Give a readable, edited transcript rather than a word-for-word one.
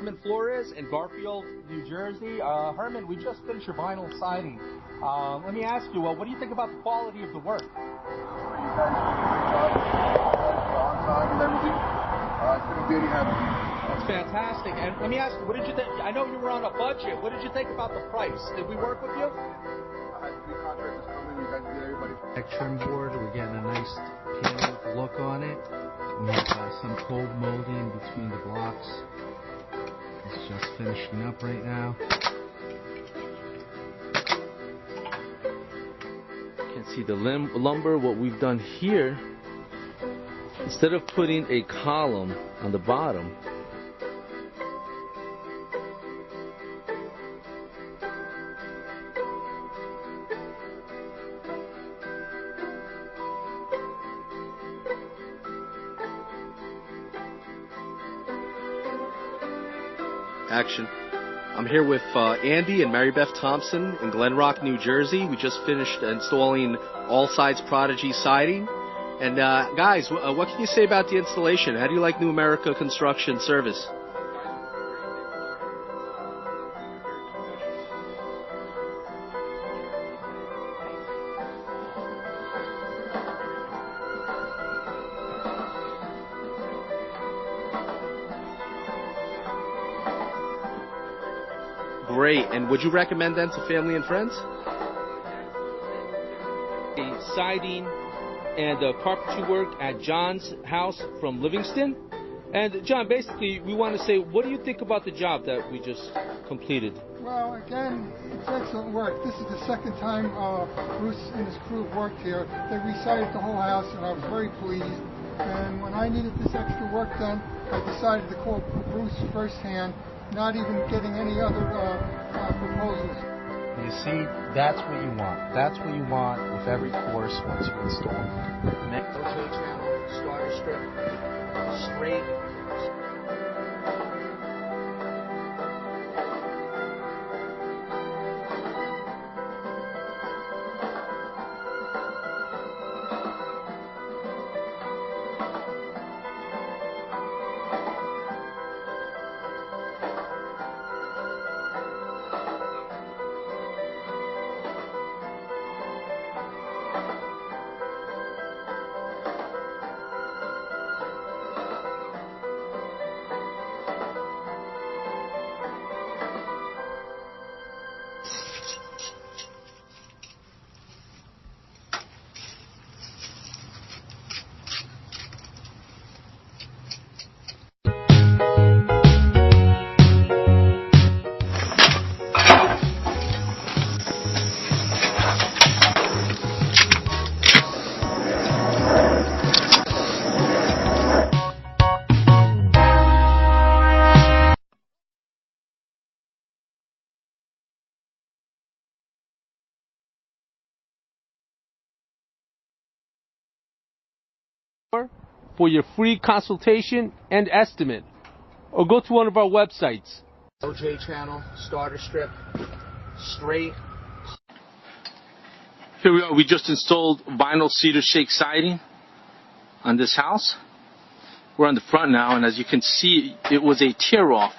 Herman Flores in Garfield, New Jersey. Herman, we just finished your vinyl siding. Let me ask you, what do you think about the quality of the work? You guys on time and everything. It's been a beauty having you. That's fantastic. And let me ask you, what did you think? I know you were on a budget. What did you think about the price? Did we work with you? I had 3 contractors come in. You guys did everybody. Trim board, we're getting a nice peeled look on it. We have some cold molding between the blocks. It's just finishing up right now. You can see the lumber. What we've done here, instead of putting a column on the bottom, action. I'm here with Andy and Mary Beth Thompson in Glen Rock, New Jersey. We just finished installing All Sides Prodigy siding. And guys, what can you say about the installation? How do you like New America Construction service? Great. And would you recommend them to family and friends? The siding and the carpentry work at John's house from Livingston. And John, basically, we want to say, what do you think about the job that we just completed? Well, again, it's excellent work. This is the second time Bruce and his crew have worked here. They resided the whole house, and I was very pleased. And when I needed this extra work done, I decided to call Bruce firsthand, not even getting any other proposals. You see, that's what you want. That's what you want with every course once you install. OJ channel, starter strip, straight. For your free consultation and estimate, or go to one of our websites. OJ channel, starter strip, straight. Here we are. We just installed vinyl cedar shake siding on this house. We're on the front now, and as you can see, it was a tear off